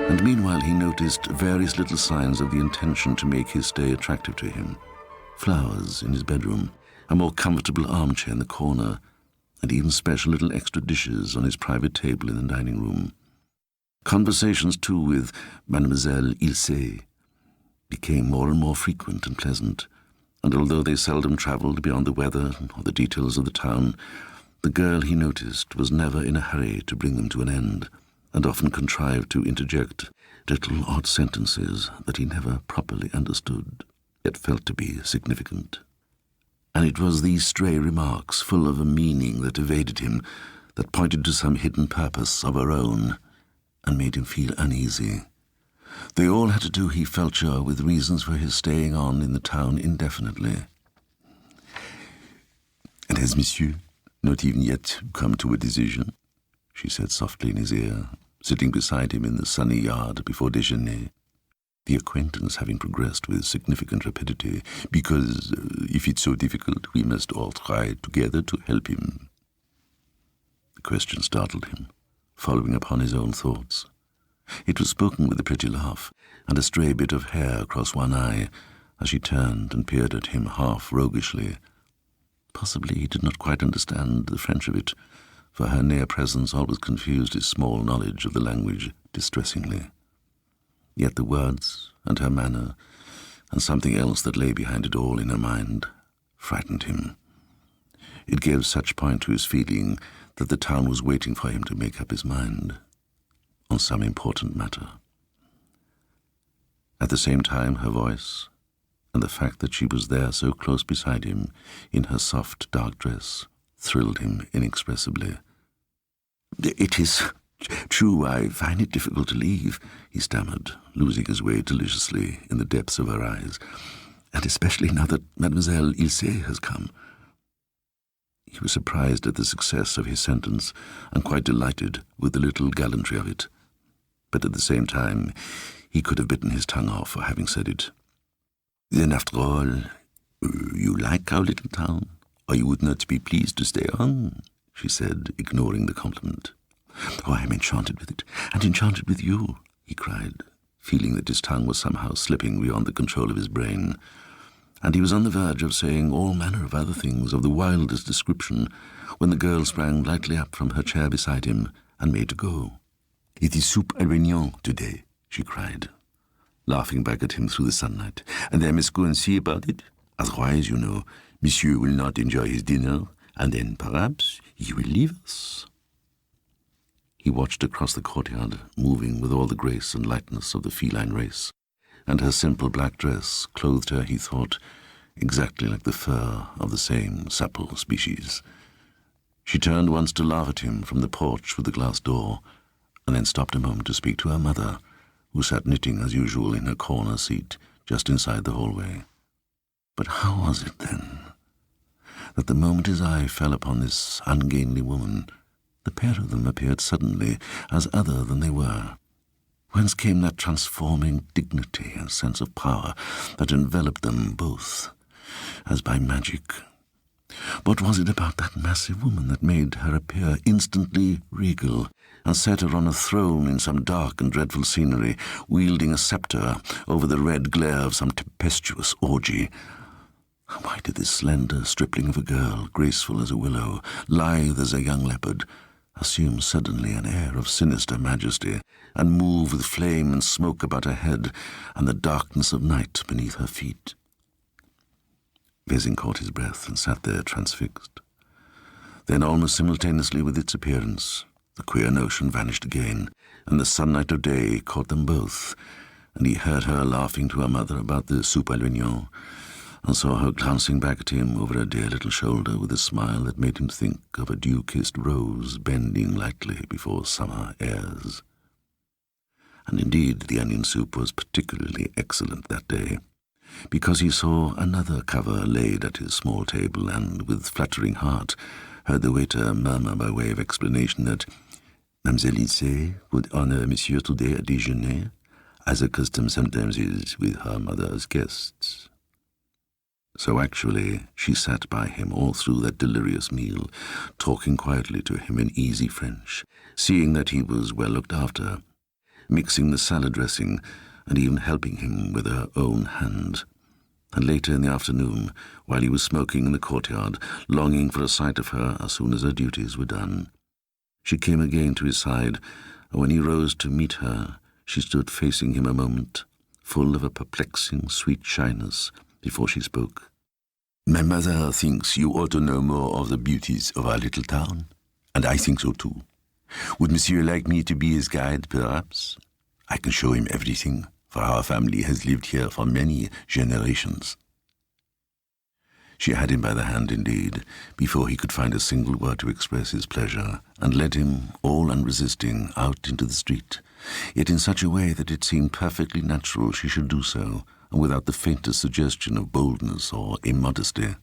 And meanwhile he noticed various little signs of the intention to make his stay attractive to him. Flowers in his bedroom, a more comfortable armchair in the corner, and even special little extra dishes on his private table in the dining room. Conversations, too, with Mademoiselle Ilse became more and more frequent and pleasant, and although they seldom travelled beyond the weather or the details of the town, the girl, he noticed, was never in a hurry to bring them to an end, and often contrived to interject little odd sentences that he never properly understood, yet felt to be significant. And it was these stray remarks, full of a meaning that evaded him, that pointed to some hidden purpose of her own, and made him feel uneasy. They all had to do, he felt sure, with reasons for his staying on in the town indefinitely. "And has Monsieur not even yet come to a decision?" she said softly in his ear, sitting beside him in the sunny yard before déjeuner, the acquaintance having progressed with significant rapidity, "because if it's so difficult, we must all try together to help him." The question startled him, following upon his own thoughts. It was spoken with a pretty laugh, and a stray bit of hair across one eye, as she turned and peered at him half roguishly. Possibly he did not quite understand the French of it, for her near presence always confused his small knowledge of the language distressingly. Yet the words and her manner, and something else that lay behind it all in her mind, frightened him. It gave such point to his feeling that the town was waiting for him to make up his mind on some important matter. At the same time, her voice, and the fact that she was there so close beside him in her soft dark dress, thrilled him inexpressibly. "It is true, I find it difficult to leave," he stammered, losing his way deliciously in the depths of her eyes, "and especially now that Mademoiselle Ilse has come." He was surprised at the success of his sentence, and quite delighted with the little gallantry of it. But at the same time, he could have bitten his tongue off for having said it. "Then, after all, you like our little town, or you would not be pleased to stay on?" she said, ignoring the compliment. "Oh, I am enchanted with it, and enchanted with you," he cried, feeling that his tongue was somehow slipping beyond the control of his brain. And he was on the verge of saying all manner of other things of the wildest description, when the girl sprang lightly up from her chair beside him and made to go. "It is soupe Algernon today," she cried, laughing back at him through the sunlight, "and I must go and see about it. Otherwise, you know, Monsieur will not enjoy his dinner, and then perhaps he will leave us." He watched across the courtyard, moving with all the grace and lightness of the feline race, and her simple black dress clothed her, he thought, exactly like the fur of the same supple species. She turned once to laugh at him from the porch with the glass door, and then stopped a moment to speak to her mother, who sat knitting as usual in her corner seat just inside the hallway. But how was it, then, that the moment his eye fell upon this ungainly woman, the pair of them appeared suddenly as other than they were? Whence came that transforming dignity and sense of power that enveloped them both, as by magic? What was it about that massive woman that made her appear instantly regal, and set her on a throne in some dark and dreadful scenery, wielding a sceptre over the red glare of some tempestuous orgy? Why did this slender stripling of a girl, graceful as a willow, lithe as a young leopard, assume suddenly an air of sinister majesty, and move with flame and smoke about her head, and the darkness of night beneath her feet? Vesin caught his breath and sat there transfixed. Then, almost simultaneously with its appearance, the queer notion vanished again, and the sunlight of day caught them both, and he heard her laughing to her mother about the soupe Algernon, and saw her glancing back at him over her dear little shoulder with a smile that made him think of a dew-kissed rose bending lightly before summer airs. And indeed the onion soup was particularly excellent that day, because he saw another cover laid at his small table, and with fluttering heart heard the waiter murmur by way of explanation that Mademoiselle Ilse would honour Monsieur today at déjeuner, as the custom sometimes is with her mother's guests. So actually she sat by him all through that delirious meal, talking quietly to him in easy French, seeing that he was well looked after, mixing the salad dressing and even helping him with her own hand. And later in the afternoon, while he was smoking in the courtyard, longing for a sight of her as soon as her duties were done, she came again to his side, and when he rose to meet her, she stood facing him a moment, full of a perplexing, sweet shyness, before she spoke. "My mother thinks you ought to know more of the beauties of our little town, and I think so too. Would monsieur like me to be his guide, perhaps? I can show him everything, for our family has lived here for many generations." She had him by the hand indeed, before he could find a single word to express his pleasure, and led him, all unresisting, out into the street, yet in such a way that it seemed perfectly natural she should do so, and without the faintest suggestion of boldness or immodesty.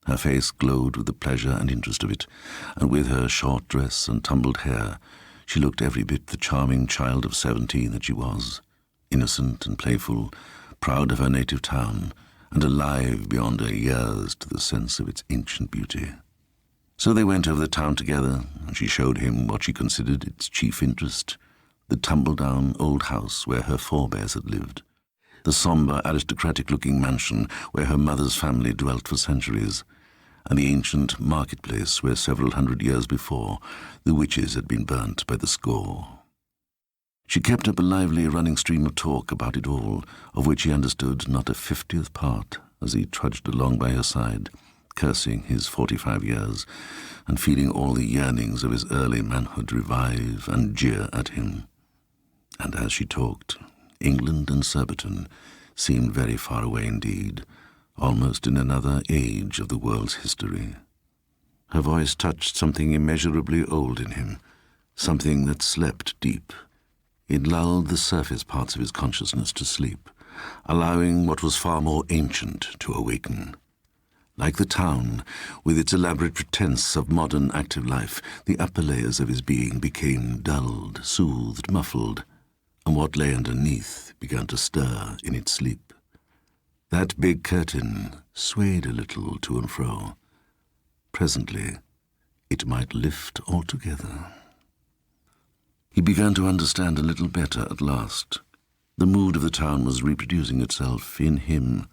Her face glowed with the pleasure and interest of it, and with her short dress and tumbled hair, she looked every bit the charming child of 17 that she was, innocent and playful, proud of her native town, and alive beyond her years to the sense of its ancient beauty. So they went over the town together, and she showed him what she considered its chief interest, the tumble-down old house where her forebears had lived, the sombre, aristocratic-looking mansion where her mother's family dwelt for centuries, and the ancient marketplace where several hundred years before the witches had been burnt by the score. She kept up a lively running stream of talk about it all, of which he understood not a 50th part as he trudged along by her side, cursing his 45 years, and feeling all the yearnings of his early manhood revive and jeer at him. And as she talked, England and Surbiton seemed very far away indeed, almost in another age of the world's history. Her voice touched something immeasurably old in him, something that slept deep. It lulled the surface parts of his consciousness to sleep, allowing what was far more ancient to awaken. Like the town, with its elaborate pretense of modern active life, the upper layers of his being became dulled, soothed, muffled, and what lay underneath began to stir in its sleep. That big curtain swayed a little to and fro. Presently, it might lift altogether. He began to understand a little better at last. The mood of the town was reproducing itself in him.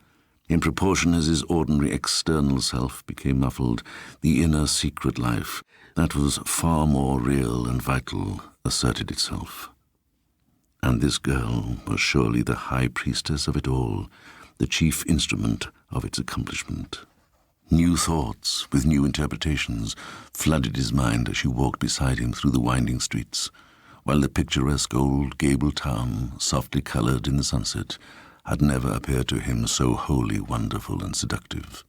In proportion as his ordinary external self became muffled, the inner secret life, that was far more real and vital, asserted itself. And this girl was surely the high priestess of it all, the chief instrument of its accomplishment. New thoughts, with new interpretations, flooded his mind as she walked beside him through the winding streets, while the picturesque old gabled town, softly coloured in the sunset, had never appeared to him so wholly wonderful and seductive.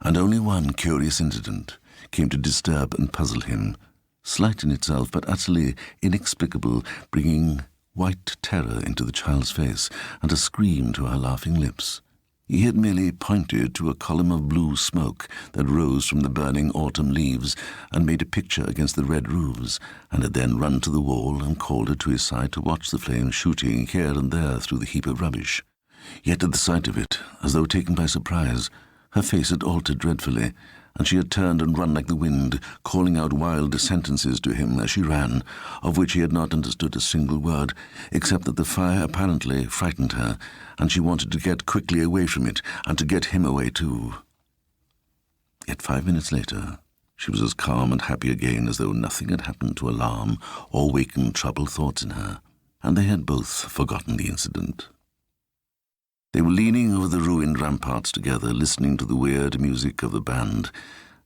And only one curious incident came to disturb and puzzle him, slight in itself but utterly inexplicable, bringing white terror into the child's face and a scream to her laughing lips. He had merely pointed to a column of blue smoke that rose from the burning autumn leaves and made a picture against the red roofs, and had then run to the wall and called her to his side to watch the flames shooting here and there through the heap of rubbish. Yet at the sight of it, as though taken by surprise, her face had altered dreadfully, and she had turned and run like the wind, calling out wild sentences to him as she ran, of which he had not understood a single word, except that the fire apparently frightened her, and she wanted to get quickly away from it, and to get him away too. Yet 5 minutes later, she was as calm and happy again as though nothing had happened to alarm or waken troubled thoughts in her, and they had both forgotten the incident. They were leaning over the ruined ramparts together, listening to the weird music of the band,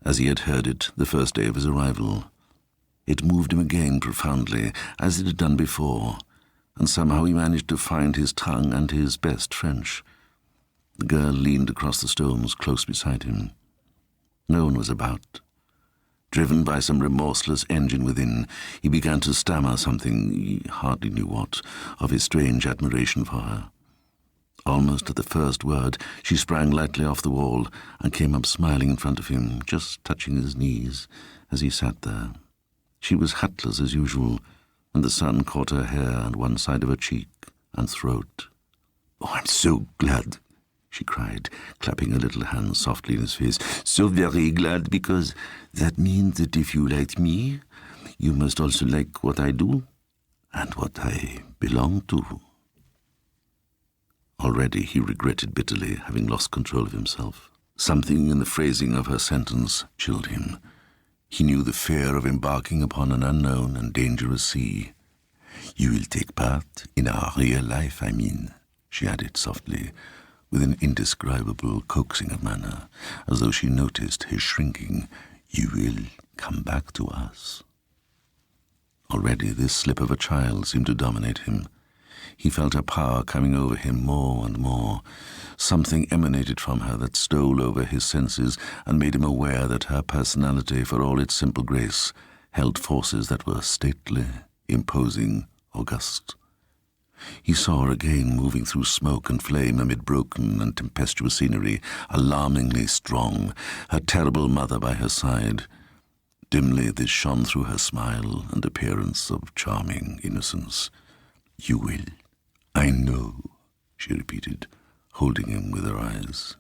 as he had heard it the first day of his arrival. It moved him again profoundly, as it had done before, and somehow he managed to find his tongue and his best French. The girl leaned across the stones close beside him. No one was about. Driven by some remorseless engine within, he began to stammer something, he hardly knew what, of his strange admiration for her. Almost at the first word, she sprang lightly off the wall and came up smiling in front of him, just touching his knees as he sat there. She was hatless as usual, and the sun caught her hair and one side of her cheek and throat. "Oh, I'm so glad," she cried, clapping her little hand softly in his face. "So very glad, because that means that if you like me, you must also like what I do." and what I belong to. Already he regretted bitterly having lost control of himself. Something in the phrasing of her sentence chilled him. He knew the fear of embarking upon an unknown and dangerous sea. "You will take part in our real life, I mean," she added softly, with an indescribable coaxing of manner, as though she noticed his shrinking. "You will come back to us." Already this slip of a child seemed to dominate him. He felt her power coming over him more and more. Something emanated from her that stole over his senses and made him aware that her personality, for all its simple grace, held forces that were stately, imposing, august. He saw her again moving through smoke and flame amid broken and tempestuous scenery, alarmingly strong, her terrible mother by her side. Dimly this shone through her smile and appearance of charming innocence. "You will. I know," she repeated, holding him with her eyes.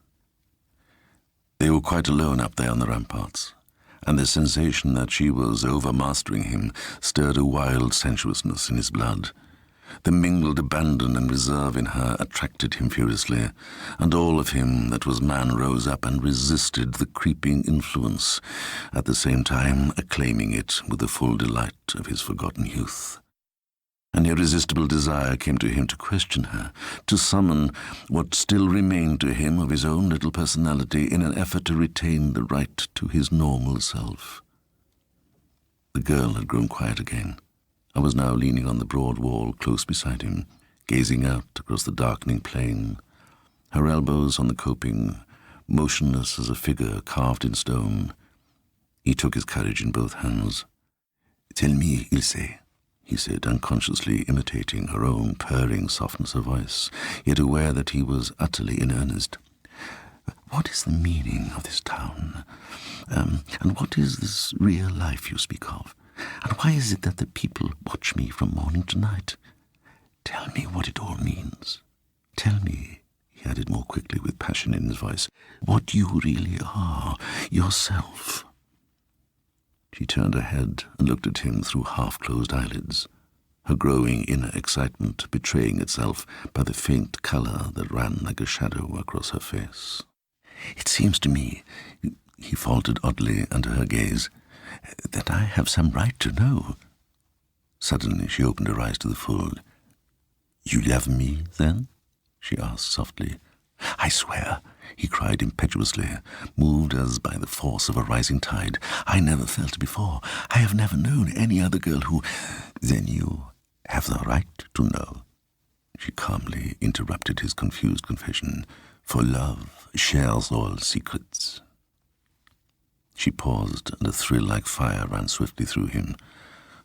They were quite alone up there on the ramparts, and the sensation that she was overmastering him stirred a wild sensuousness in his blood. The mingled abandon and reserve in her attracted him furiously, and all of him that was man rose up and resisted the creeping influence, at the same time acclaiming it with the full delight of his forgotten youth. An irresistible desire came to him to question her, to summon what still remained to him of his own little personality in an effort to retain the right to his normal self. The girl had grown quiet again, and was now leaning on the broad wall close beside him, gazing out across the darkening plain, her elbows on the coping, motionless as a figure carved in stone. He took his courage in both hands. "Tell me, Ilse," he said, unconsciously imitating her own purring softness of voice, yet aware that he was utterly in earnest. "What is the meaning of this town? And what is this real life you speak of? And why is it that the people watch me from morning to night? Tell me what it all means. Tell me," he added more quickly with passion in his voice, "what you really are, yourself." She turned her head and looked at him through half-closed eyelids, her growing inner excitement betraying itself by the faint colour that ran like a shadow across her face. "It seems to me," he faltered oddly under her gaze, "that I have some right to know." Suddenly she opened her eyes to the full. "You love me, then?" she asked softly. "I swear," he cried impetuously, moved as by the force of a rising tide. "I never felt before. I have never known any other girl who—" "Then you have the right to know," she calmly interrupted his confused confession, "for love shares all secrets." She paused, and a thrill like fire ran swiftly through him.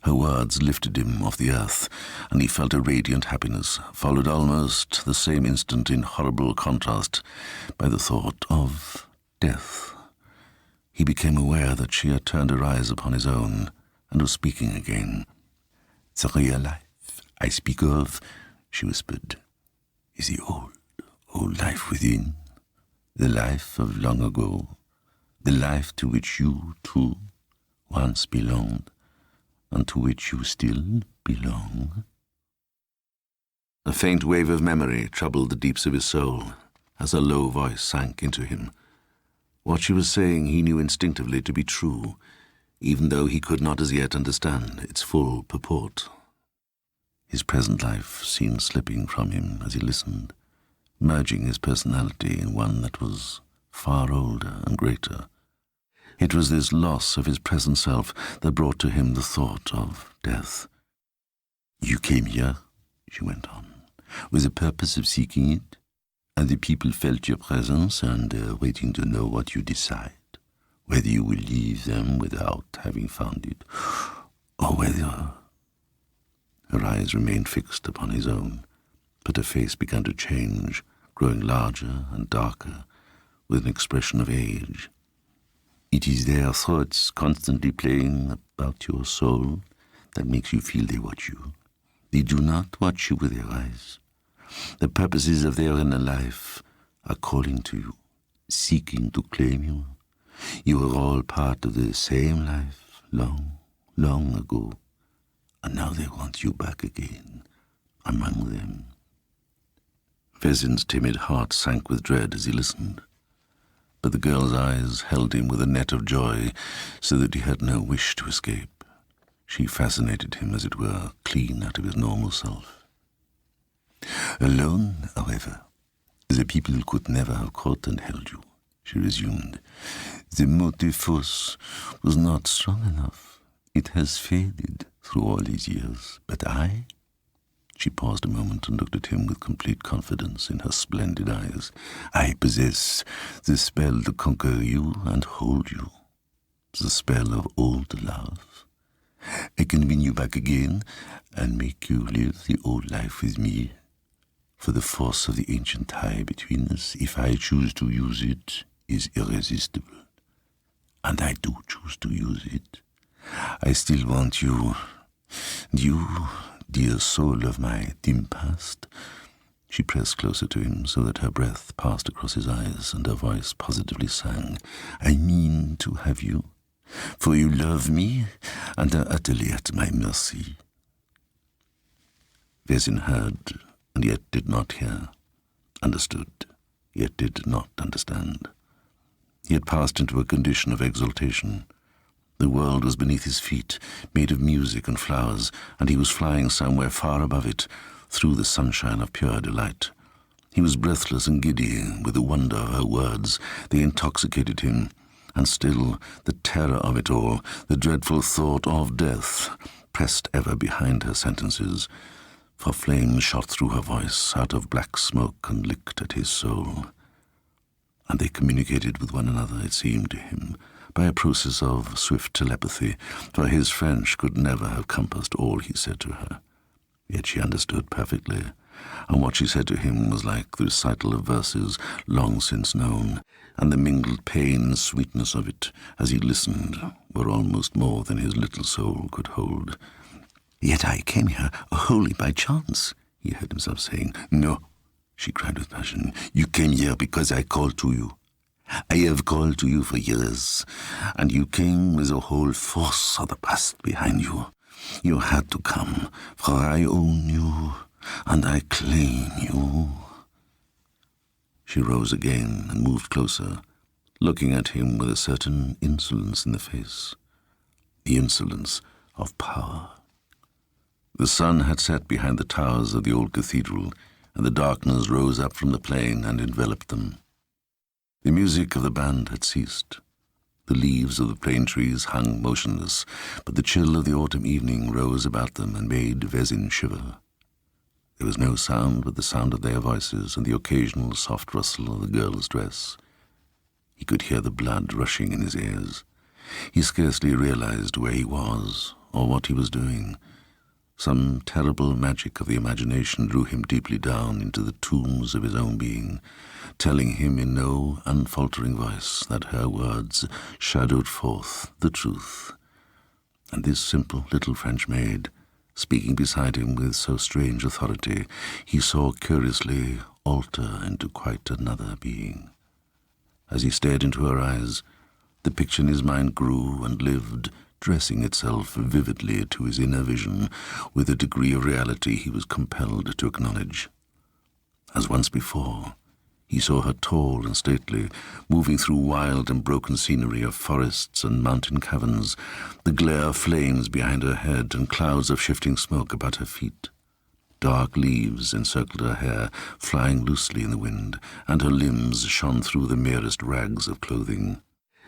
Her words lifted him off the earth, and he felt a radiant happiness, followed almost the same instant in horrible contrast by the thought of death. He became aware that she had turned her eyes upon his own, and was speaking again. "The real life I speak of," she whispered, "is the old life within, the life of long ago, the life to which you, too, once belonged, and to which you still belong." A faint wave of memory troubled the deeps of his soul as her low voice sank into him. What she was saying he knew instinctively to be true, even though he could not as yet understand its full purport. His present life seemed slipping from him as he listened, merging his personality in one that was far older and greater. It was this loss of his present self that brought to him the thought of death. "You came here," she went on, "with the purpose of seeking it, and the people felt your presence and are waiting to know what you decide, whether you will leave them without having found it, or whether—" Her eyes remained fixed upon his own, but her face began to change, growing larger and darker, with an expression of age. "It is their thoughts constantly playing about your soul that makes you feel they watch you. They do not watch you with their eyes. The purposes of their inner life are calling to you, seeking to claim you. You are all part of the same life, long, long ago, and now they want you back again, among them. Vesin's timid heart sank with dread as he listened, but the girl's eyes held him with a net of joy so that he had no wish to escape. She fascinated him, as it were, clean out of his normal self. Alone, however, the people could never have caught and held you, she resumed. The mot de force was not strong enough. It has faded through all these years. But I? She paused a moment and looked at him with complete confidence in her splendid eyes. I possess the spell to conquer you and hold you. The spell of old love. I can win you back again and make you live the old life with me. For the force of the ancient tie between us, if I choose to use it, is irresistible. And I do choose to use it. I still want you, and you, dear soul of my dim past. She pressed closer to him so that her breath passed across his eyes and her voice positively sang, I mean to have you, for you love me and are utterly at my mercy. Vesin heard, and yet did not hear, understood, yet did not understand. He had passed into a condition of exaltation. The world was beneath his feet, made of music and flowers, and he was flying somewhere far above it, through the sunshine of pure delight. He was breathless and giddy with the wonder of her words. They intoxicated him, and still the terror of it all, the dreadful thought of death, pressed ever behind her sentences, for flames shot through her voice out of black smoke and licked at his soul. And they communicated with one another, it seemed to him, by a process of swift telepathy, for his French could never have compassed all he said to her. Yet she understood perfectly, and what she said to him was like the recital of verses long since known, and the mingled pain and sweetness of it, as he listened, were almost more than his little soul could hold. Yet I came here wholly by chance, he heard himself saying. No, she cried with passion, you came here because I called to you. I have called to you for years, and you came with the whole force of the past behind you. You had to come, for I own you, and I claim you. She rose again and moved closer, looking at him with a certain insolence in the face, the insolence of power. The sun had set behind the towers of the old cathedral, and the darkness rose up from the plain and enveloped them. The music of the band had ceased. The leaves of the plane trees hung motionless, but the chill of the autumn evening rose about them and made Vesin shiver. There was no sound but the sound of their voices and the occasional soft rustle of the girl's dress. He could hear the blood rushing in his ears. He scarcely realized where he was or what he was doing. Some terrible magic of the imagination drew him deeply down into the tombs of his own being, telling him in no unfaltering voice that her words shadowed forth the truth. And this simple little French maid, speaking beside him with so strange authority, he saw curiously alter into quite another being. As he stared into her eyes, the picture in his mind grew and lived, dressing itself vividly to his inner vision with a degree of reality he was compelled to acknowledge. As once before, he saw her tall and stately, moving through wild and broken scenery of forests and mountain caverns, the glare of flames behind her head and clouds of shifting smoke about her feet. Dark leaves encircled her hair, flying loosely in the wind, and her limbs shone through the merest rags of clothing.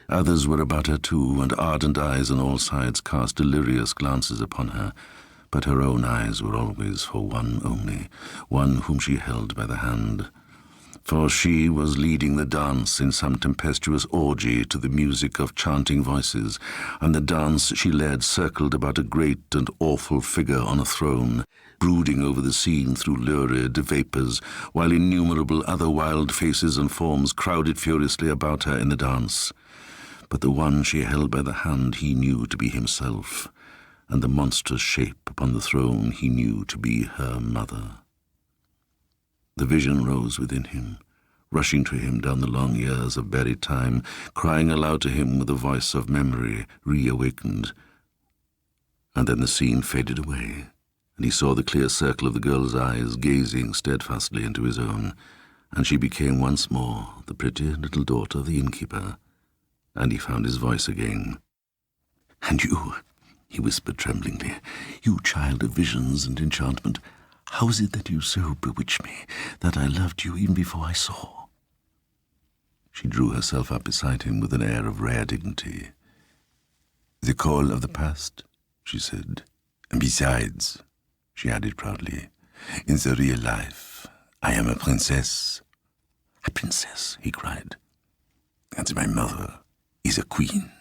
Others were about her too, and ardent eyes on all sides cast delirious glances upon her, but her own eyes were always for one only, one whom she held by the hand. For she was leading the dance in some tempestuous orgy to the music of chanting voices, and the dance she led circled about a great and awful figure on a throne, brooding over the scene through lurid vapours, while innumerable other wild faces and forms crowded furiously about her in the dance. But the one she held by the hand he knew to be himself, and the monstrous shape upon the throne he knew to be her mother. The vision rose within him, rushing to him down the long years of buried time, crying aloud to him with the voice of memory reawakened. And then the scene faded away, and he saw the clear circle of the girl's eyes gazing steadfastly into his own, and she became once more the pretty little daughter of the innkeeper, and he found his voice again. "And you," he whispered tremblingly, "you child of visions and enchantment, how is it that you so bewitched me, that I loved you even before I saw?" She drew herself up beside him with an air of rare dignity. "The call of the past," she said. "And besides," she added proudly, "in the real life, I am a princess." "A princess," he cried. "And my mother is a queen."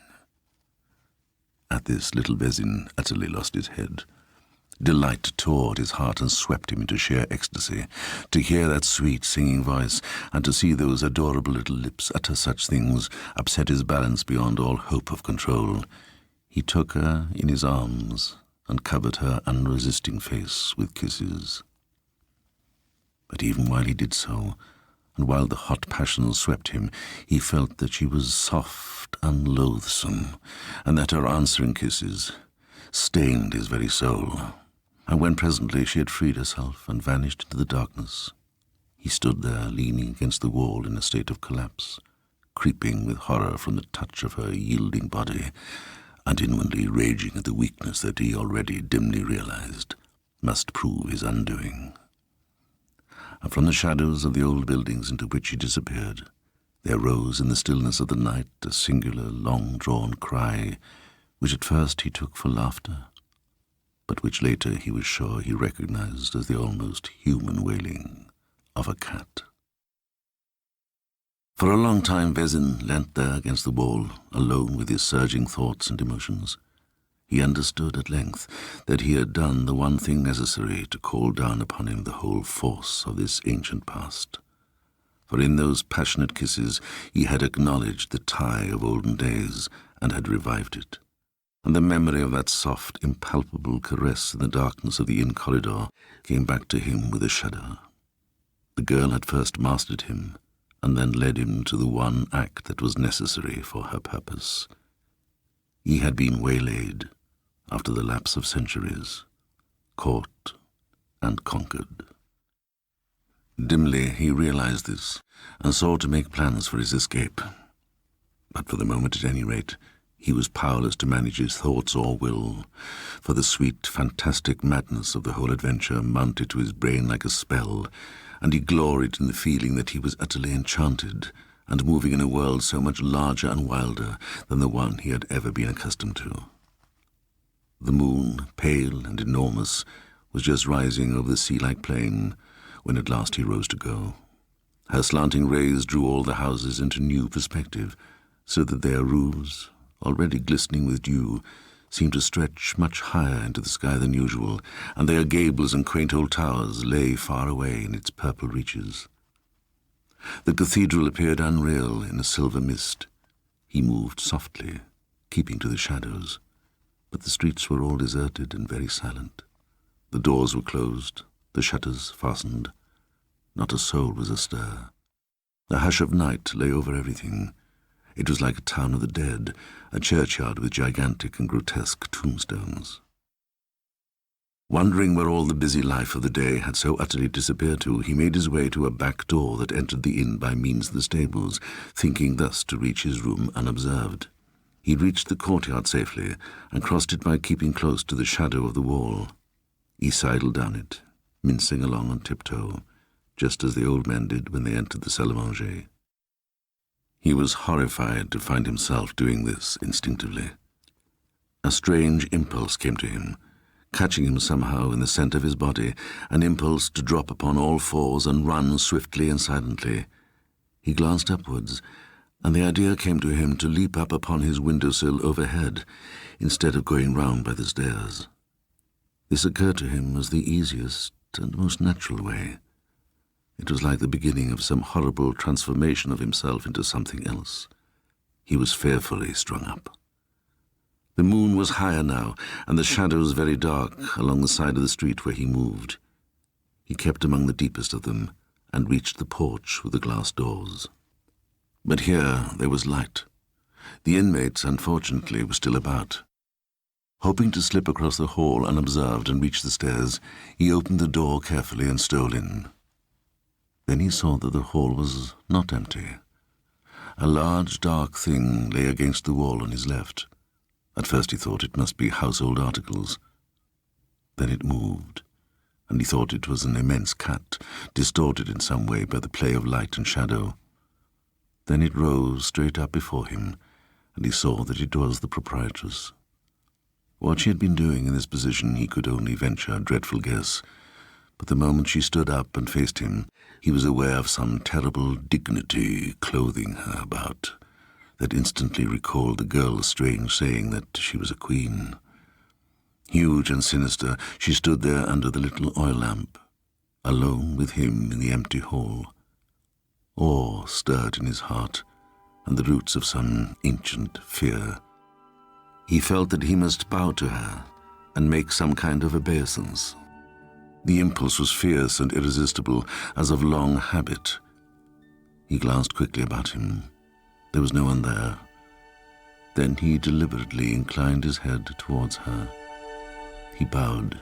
At this, little Vesin utterly lost his head. Delight tore at his heart and swept him into sheer ecstasy. To hear that sweet singing voice, and to see those adorable little lips utter such things, upset his balance beyond all hope of control. He took her in his arms and covered her unresisting face with kisses. But even while he did so, and while the hot passion swept him, he felt that she was soft and loathsome, and that her answering kisses stained his very soul. And when presently she had freed herself and vanished into the darkness, he stood there leaning against the wall in a state of collapse, creeping with horror from the touch of her yielding body, and inwardly raging at the weakness that he already dimly realized must prove his undoing. And from the shadows of the old buildings into which he disappeared, there rose in the stillness of the night a singular, long-drawn cry, which at first he took for laughter, but which later he was sure he recognized as the almost human wailing of a cat. For a long time Vesin leant there against the wall, alone with his surging thoughts and emotions. He understood at length that he had done the one thing necessary to call down upon him the whole force of this ancient past. For in those passionate kisses he had acknowledged the tie of olden days and had revived it, and the memory of that soft, impalpable caress in the darkness of the inn corridor came back to him with a shudder. The girl had first mastered him, and then led him to the one act that was necessary for her purpose. He had been waylaid after the lapse of centuries, caught and conquered. Dimly he realized this, and sought to make plans for his escape. But for the moment, at any rate, he was powerless to manage his thoughts or will, for the sweet, fantastic madness of the whole adventure mounted to his brain like a spell, and he gloried in the feeling that he was utterly enchanted, and moving in a world so much larger and wilder than the one he had ever been accustomed to. The moon, pale and enormous, was just rising over the sea-like plain when at last he rose to go. Her slanting rays drew all the houses into new perspective, so that their roofs, already glistening with dew, seemed to stretch much higher into the sky than usual, and their gables and quaint old towers lay far away in its purple reaches. The cathedral appeared unreal in a silver mist. He moved softly, keeping to the shadows, but the streets were all deserted and very silent. The doors were closed, the shutters fastened. Not a soul was astir. The hush of night lay over everything. It was like a town of the dead, a churchyard with gigantic and grotesque tombstones. Wondering where all the busy life of the day had so utterly disappeared to, he made his way to a back door that entered the inn by means of the stables, thinking thus to reach his room unobserved. He reached the courtyard safely, and crossed it by keeping close to the shadow of the wall. He sidled down it, mincing along on tiptoe, just as the old men did when they entered the salle à manger. He was horrified to find himself doing this instinctively. A strange impulse came to him, catching him somehow in the centre of his body, an impulse to drop upon all fours and run swiftly and silently. He glanced upwards, and the idea came to him to leap up upon his windowsill overhead, instead of going round by the stairs. This occurred to him as the easiest and most natural way. It was like the beginning of some horrible transformation of himself into something else. He was fearfully strung up. The moon was higher now, and the shadows very dark along the side of the street where he moved. He kept among the deepest of them, and reached the porch with the glass doors. But here there was light. The inmates, unfortunately, were still about. Hoping to slip across the hall unobserved and reach the stairs, he opened the door carefully and stole in. Then he saw that the hall was not empty. A large dark thing lay against the wall on his left. At first he thought it must be household articles. Then it moved, and he thought it was an immense cat, distorted in some way by the play of light and shadow. Then it rose straight up before him, and he saw that it was the proprietress. What she had been doing in this position he could only venture a dreadful guess, but the moment she stood up and faced him, he was aware of some terrible dignity clothing her about, that instantly recalled the girl's strange saying that she was a queen. Huge and sinister, she stood there under the little oil lamp, alone with him in the empty hall. Awe stirred in his heart, and the roots of some ancient fear. He felt that he must bow to her and make some kind of obeisance. The impulse was fierce and irresistible, as of long habit. He glanced quickly about him. There was no one there. Then he deliberately inclined his head towards her. He bowed,